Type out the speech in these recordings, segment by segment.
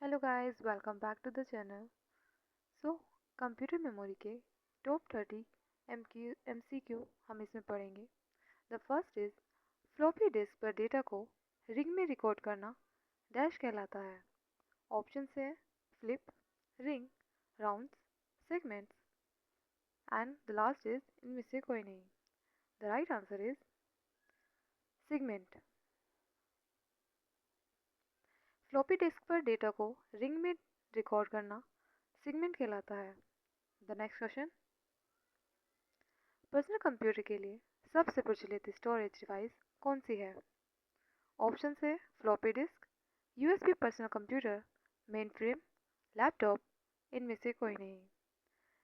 Hello guys, welcome back to the channel. So computer memory के top 30 MCQ हम इसमें पढ़ेंगे। The first is floppy disk पर data को रिंग में रिकॉर्ड करना डैश कहलाता है। ऑप्शन है flip, ring, rounds, segments and the last is इनमें से कोई नहीं। The right answer is segment. Floppy disk पर डेटा को रिंग में रिकॉर्ड करना सेगमेंट कहलाता है। The next question, personal computer के लिए सबसे प्रचलित स्टोरेज डिवाइस कौन सी है? ऑप्शन है floppy disk, USB personal computer, main frame, laptop, इनमें से कोई नहीं।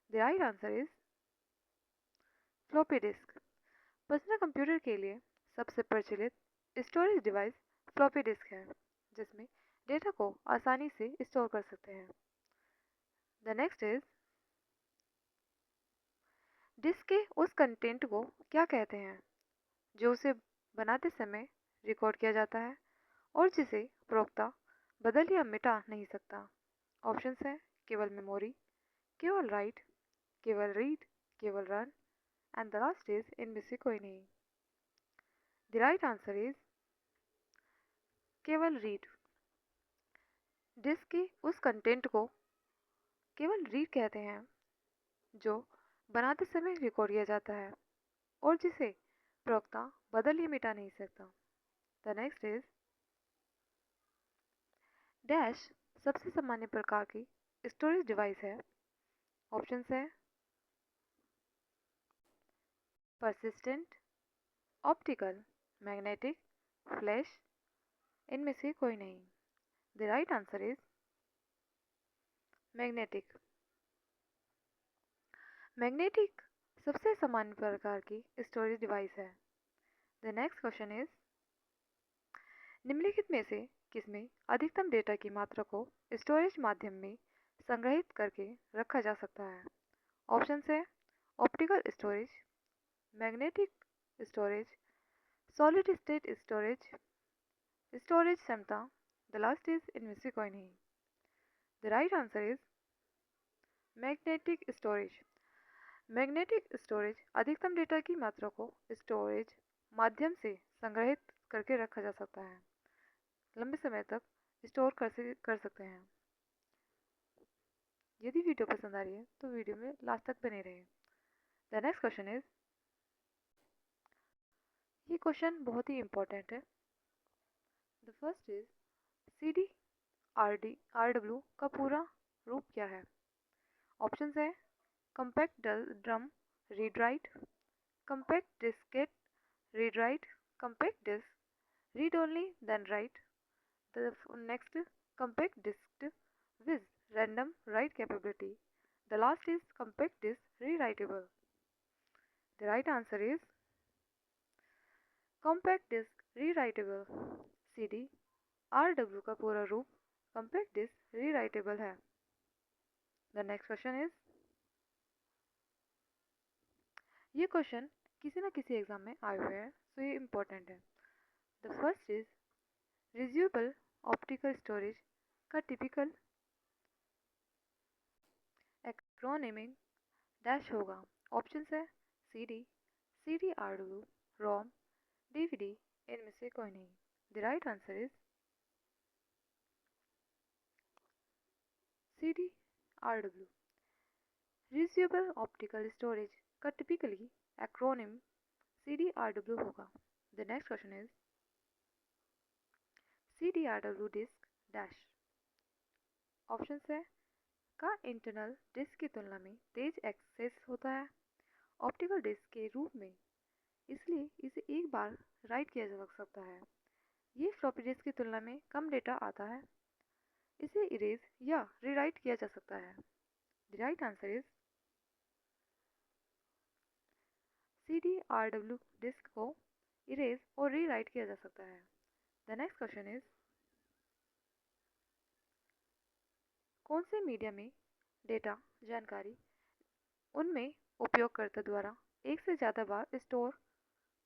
The right answer is floppy disc. Personal computer के लिए सबसे प्रचलित स्टोरेज डिवाइस फ्लॉपी डिस्क है, जिसमें डेटा को आसानी से स्टोर कर सकते हैं। द नेक्स्ट इज डिस्क के उस कंटेंट को क्या कहते हैं जो उसे बनाते समय रिकॉर्ड किया जाता है और जिसे उपभोक्ता बदल या मिटा नहीं सकता? ऑप्शंस हैं केवल मेमोरी, केवल राइट, केवल रीड, केवल run and the last is इनमें से कोई नहीं। द राइट आंसर इज केवल रीड। डिस्क के उस कंटेंट को केवल रीड कहते हैं जो बनाते समय रिकॉर्ड किया जाता है और जिसे प्रवक्ता बदल या मिटा नहीं सकता। द नेक्स्ट इज डैश सबसे सामान्य प्रकार की स्टोरेज डिवाइस है। ऑप्शंस है परसिस्टेंट, ऑप्टिकल, मैग्नेटिक, फ्लैश, इनमें से कोई नहीं। The right answer is magnetic. Magnetic सबसे सामान्य प्रकार की स्टोरेज डिवाइस है। द नेक्स्ट क्वेश्चन इज निम्नलिखित में से किसमें अधिकतम डेटा की मात्रा को स्टोरेज माध्यम में संग्रहित करके रखा जा सकता है? ऑप्शन है optical storage, magnetic storage, solid state storage, storage क्षमता, द लास्ट इज इनमें से कोई नहीं। The right answer is magnetic storage. Magnetic storage अधिकतम डेटा की मात्रा को स्टोरेज माध्यम से संग्रहित करके रखा जा सकता है, लंबे समय तक स्टोर कर सकते हैं। यदि वीडियो पसंद आ रही है तो वीडियो में लास्ट तक बने रहे। द नेक्स्ट क्वेश्चन इज, ये क्वेश्चन बहुत ही इंपॉर्टेंट है। The first is C D R W का पूरा रूप क्या है? ऑप्शन है compact drum read write, compact diskette read write, compact disk read only then write, the next compact disk with random write capability, the last is compact disk rewritable. The right answer is compact disk rewritable। CD RW का पूरा रूप compact disk rewritable है। The next question is, ये question किसी ना किसी exam में आए हुए हैं, तो ये इम्पोर्टेंट है। The first is reusable optical storage का टिपिकल एक्रोनिमिंग डैश होगा। ऑप्शन है CD, CD-RW, ROM, DVD, इनमें से कोई नहीं। The right answer is CD-RW। Reusable optical storage का टिपिकली एक्रोनिम CD-RW होगा। The next question is CD-RW disk dash. Option है का इंटरनल डिस्क की तुलना में तेज एक्सेस होता है ऑप्टिकल डिस्क के रूप में, इसलिए इसे एक बार राइट किया जा सकता है। ये फ्लॉपी डिस्क की तुलना में कम डेटा आता है, इसे इरेज या रीराइट किया जा सकता है। The right answer is CD-RW disk को इरेज और रीराइट किया जा सकता है। द नेक्स्ट क्वेश्चन इज कौन से मीडिया में डेटा जानकारी उनमें उपयोगकर्ता द्वारा एक से ज़्यादा बार स्टोर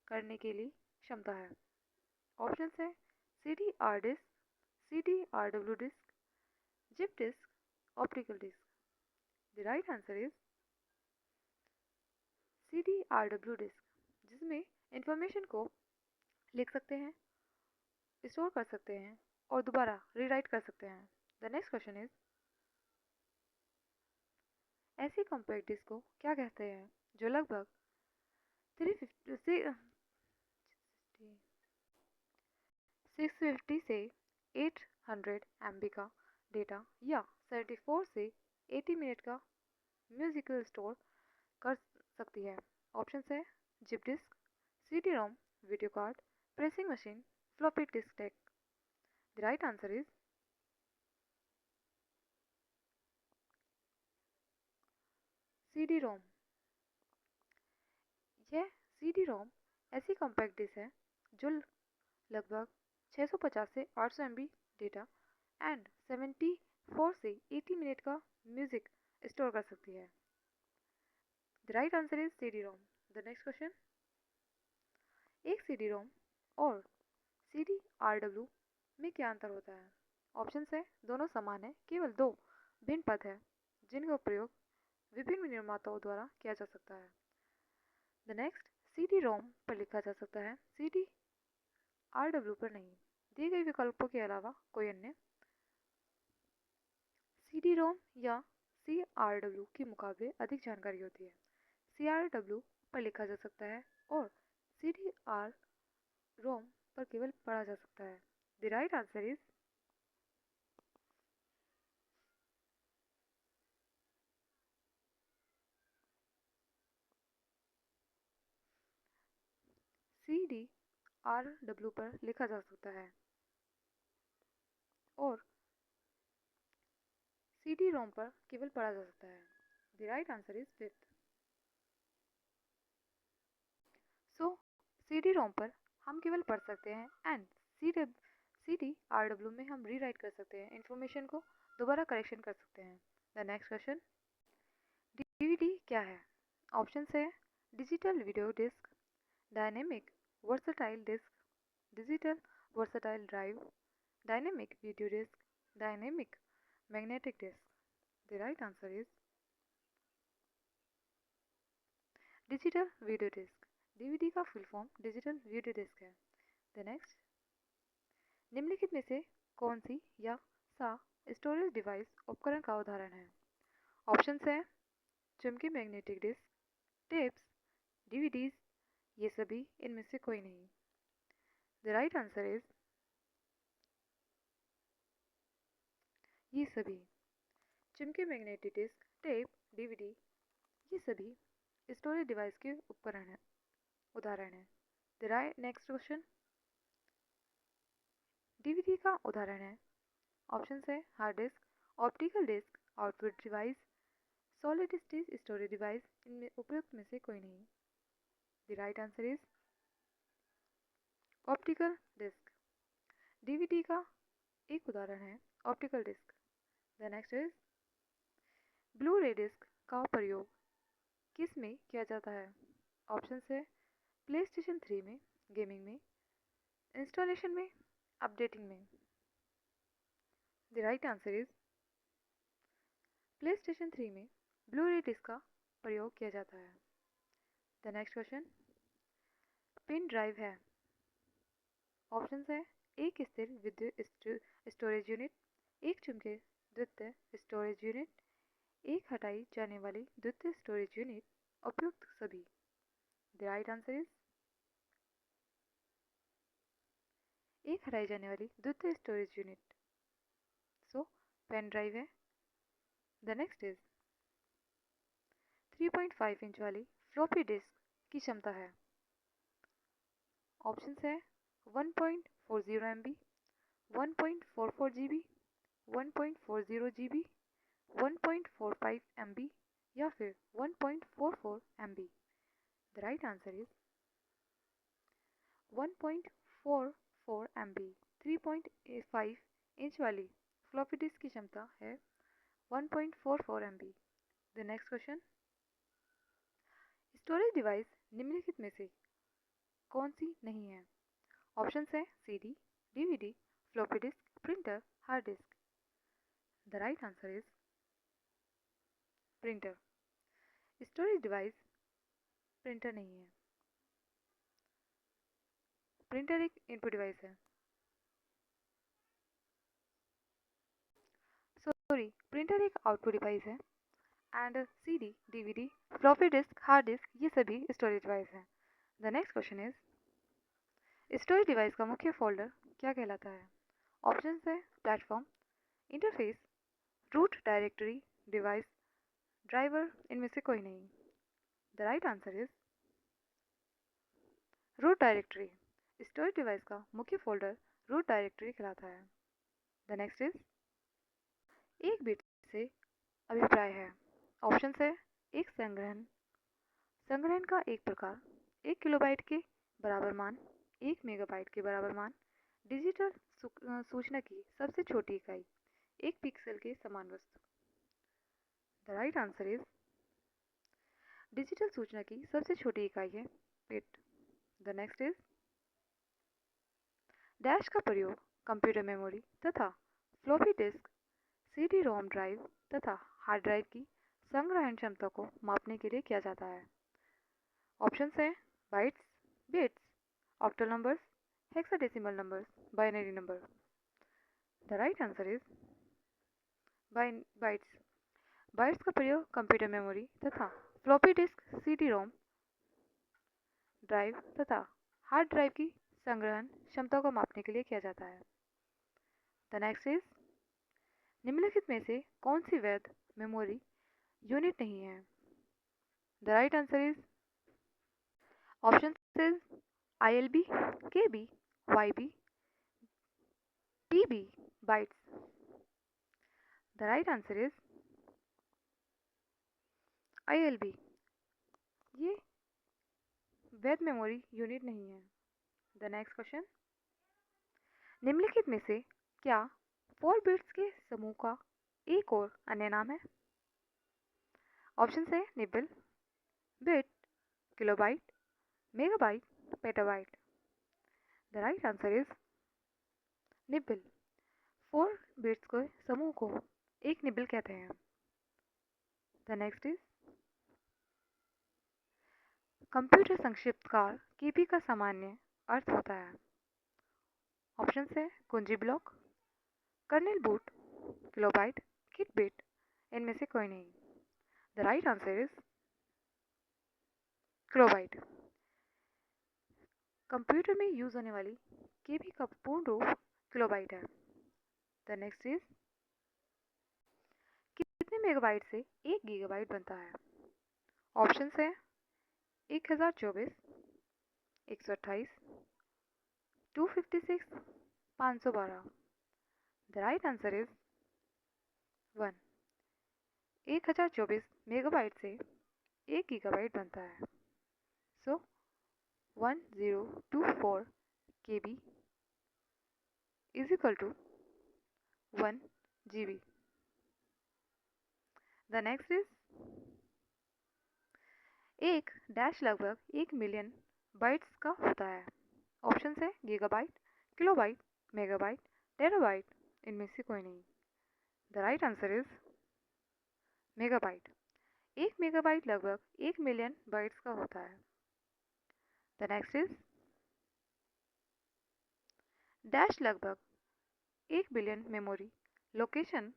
करने के लिए क्षमता है? ऑप्शन है CD-R disk, CD-RW disk, zip disk, optical disk. The right answer is CDRW disk, जिसमें इंफॉर्मेशन को लिख सकते हैं, स्टोर कर सकते हैं और दोबारा रीराइट कर सकते हैं। द नेक्स्ट क्वेश्चन इज ऐसी कॉम्पैक्ट डिस्क को क्या कहते हैं जो लगभग 650 से 800 MB का डेटा या 74 से 80 मिनट का म्यूजिकल स्टोर कर सकती है। ऑप्शन है zip disk, CD ROM, video card, pressing machine, floppy disk tech. The right answer is CD ROM. यह CD रोम ऐसी कॉम्पैक्ट डिस्क है जो लगभग 650 से 800 MB डेटा एंड 74 से 80 मिनट का म्यूजिक स्टोर कर सकती है। The right answer is CD ROM. The next question, एक CD रोम और CDRW में क्या अंतर होता है? ऑप्शन है दोनों समान है, केवल दो भिन्न पद है जिनका प्रयोग विभिन्न निर्माताओं द्वारा किया जा सकता है। द नेक्स्ट, CD रोम पर लिखा जा सकता है, CDRW पर नहीं। दिए गए विकल्पों के अलावा कोई अन्य। CD रोम या CRW के मुकाबले अधिक जानकारी होती है। CRW पर लिखा जा सकता है और CDR रोम पर केवल पढ़ा जा सकता है। The right answer is CDRW पर लिखा जा सकता है और CD रोम पर केवल पढ़ा जा सकता है। The right answer is fifth. So CD रोम पर हम केवल पढ़ सकते हैं एंड CDRW में हम रीराइट कर सकते हैं, इंफॉर्मेशन को दोबारा करेक्शन कर सकते हैं। द नेक्स्ट क्वेश्चन, DVD क्या है? ऑप्शन है digital video disk, dynamic versatile disk, digital versatile drive, dynamic video disk, dynamic magnetic disk. The right answer is digital video disk. DVD का full form digital video disk है। The next, निम्नलिखित में से कौन सी या सा storage device उपकरण का उदाहरण है? ऑप्शन है चुंबकीय मैग्नेटिक डिस्क, टेप्स, DVDs, ये सभी इनमें से कोई नहीं। द राइट आंसर इज ये सभी। चुंबकीय मैग्नेटिक डिस्क, टेप, DVD, ये सभी स्टोरेज डिवाइस के उपकरण हैं, उदाहरण है। The right next question, DVD का उदाहरण है। ऑप्शन है hard disk, optical disk, output device, solid state storage device, इनमें उपयुक्त में से कोई नहीं। The right answer is optical disk. DVD का एक उदाहरण है optical disk. The next is blue ray disk का प्रयोग किस में किया जाता है? ऑप्शन है प्ले स्टेशन 3 में, गेमिंग में, इंस्टॉलेशन में, अपडेटिंग में। The right answer is play station 3 में ब्लू रे डिस्क का प्रयोग किया जाता है। The next question, pin drive है। ऑप्शन है एक स्थिर विद्युत स्टोरेज यूनिट, एक चुंबकीय द्वितीय स्टोरेज यूनिट, एक हटाई जाने वाली द्वितीय स्टोरेज यूनिट, उपयुक्त सभी। द राइट आंसर इज एक हटाई जाने वाली द्वितीय स्टोरेज यूनिट। सो पेन ड्राइव है। द नेक्स्ट इज 3.5 इंच वाली फ्लॉपी डिस्क की क्षमता है। ऑप्शन है 1.40 MB, 1.44 GB, 1.40 GB, 1.45 MB या फिर 1.44 MB। The right answer is 1.44 MB। 3.5 inch वाली फ्लॉपी डिस्क की क्षमता है 1.44 MB। The next question, storage device निम्नलिखित में से कौन सी नहीं है? ऑप्शन है CD, DVD, floppy disk, printer, hard disk. The right answer is printer. Storage device printer नहीं है। प्रिंटर एक इनपुट डिवाइस है। सॉरी, प्रिंटर एक आउटपुट डिवाइस है। And CD, DVD, floppy disk, hard disk, ये सभी स्टोरेज डिवाइस हैं। The next question is storage device का मुख्य फोल्डर क्या कहलाता है? ऑप्शन है platform, interface, root directory, device, driver, इनमें से कोई नहीं। The right answer is root directory. Storage device का मुख्य फोल्डर रूट डायरेक्टरी कहलाता है। द नेक्स्ट इज एक बिट से अभिप्राय है। ऑप्शन है एक संग्रहण, संग्रहण का एक प्रकार, 1 किलोबाइट के बराबर मान, 1 मेगाबाइट के बराबर मान, डिजिटल सूचना की सबसे छोटी इकाई, 1 पिक्सल के समान वस्तु। The right answer is digital सूचना की सबसे छोटी इकाई है bit. The next is dash का प्रयोग कंप्यूटर मेमोरी तथा floppy disk, CD ROM drive तथा हार्ड ड्राइव की संग्रहण क्षमता को मापने के लिए किया जाता है। ऑप्शन है bytes, bits, octal numbers, hexadecimal numbers, binary number. The right answer is bytes. Bytes का प्रयोग कंप्यूटर मेमोरी तथा floppy disk, CD ROM drive तथा हार्ड ड्राइव की संग्रहण क्षमता को मापने के लिए किया जाता है। द नेक्स्ट इज निम्नलिखित में से कौन सी वैध मेमोरी यूनिट नहीं है? The right answer is option is ILB, KB, YB, TB, bytes. The right answer is ILB। ये वैध मेमोरी यूनिट नहीं है। द नेक्स्ट क्वेश्चन, निम्नलिखित में से क्या 4 बिट्स के समूह का एक और अन्य नाम है? ऑप्शन है nibble, bit, kilobyte, megabyte, petabyte. The right answer is nibble. 4 bits के समूह को एक निबल कहते हैं। द नेक्स्ट इज कंप्यूटर संक्षिप्तकार केपी का सामान्य अर्थ होता है। ऑप्शन है कुंजी block, kernel boot, kilobyte, kit bit, इनमें से कोई नहीं। The right answer is kilobyte. Computer में यूज होने वाली केबी का पूर्ण रूप किलोबाइट है। द नेक्स्ट इज कितने मेगाबाइट से 1 गीगाबाइट बनता है? ऑप्शन है 1024, 128, 256, 512। The right answer is 1। 1024 megabyte से 1 गीगाबाइट बनता है। So 1024 KB is equal to 1 GB। The next is एक डैश लगभग 1 मिलियन बाइट्स का होता है। ऑप्शन है गीगाबाइट, किलोबाइट, मेगाबाइट, टेराबाइट, इनमें से कोई नहीं। The right answer is megabyte. 1 megabyte लगभग 1 मिलियन बाइट्स का होता है। द नेक्स्ट इज डैश लगभग 1 बिलियन मेमोरी लोकेशन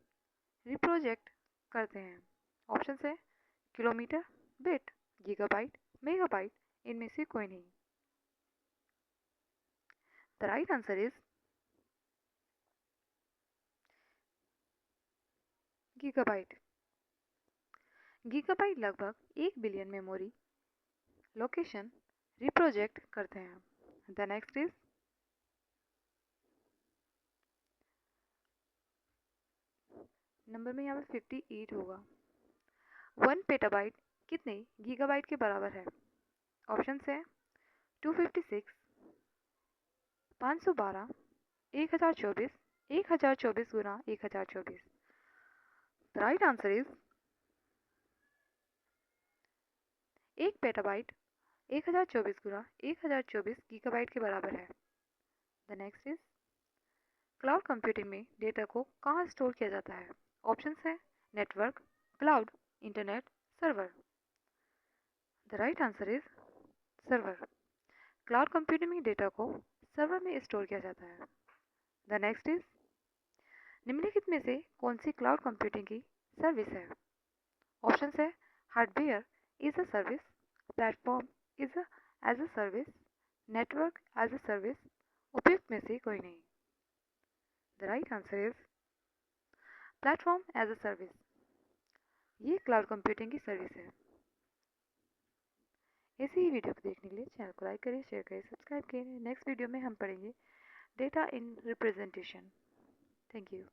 रिप्रोजेक्ट करते हैं। ऑप्शन है किलोमीटर, बिट, गीगाबाइट, मेगाबाइट, इनमें से कोई नहीं। The right answer is gigabyte. Gigabyte लगभग 1 बिलियन मेमोरी लोकेशन रिप्रोजेक्ट करते हैं। द नेक्स्ट इज नंबर में यहाँ पे 58 होगा। 1 पेटाबाइट कितने गीगाबाइट के बराबर है? ऑप्शन है 256, 512, 1024, 1024 गुना 1024। The right answer is 1 petabyte 1024 Guna 1024 gigabyte के बराबर है। The next is cloud computing में डेटा को कहाँ स्टोर किया जाता है? ऑप्शन है network, cloud, internet, server. The right answer is server. Cloud computing में डेटा को सर्वर में स्टोर किया जाता है। द नेक्स्ट इज निम्नलिखित में से कौन सी क्लाउड कंप्यूटिंग की सर्विस है? ऑप्शन है hardware is a service, platform is as a service, network as a service, उपयुक्त में से कोई नहीं। The right answer is platform as a service. ये क्लाउड कंप्यूटिंग की सर्विस है। ऐसी ही वीडियो को देखने के लिए चैनल को लाइक करें, शेयर करें, सब्सक्राइब करें। नेक्स्ट वीडियो में हम पढ़ेंगे data in representation. Thank you.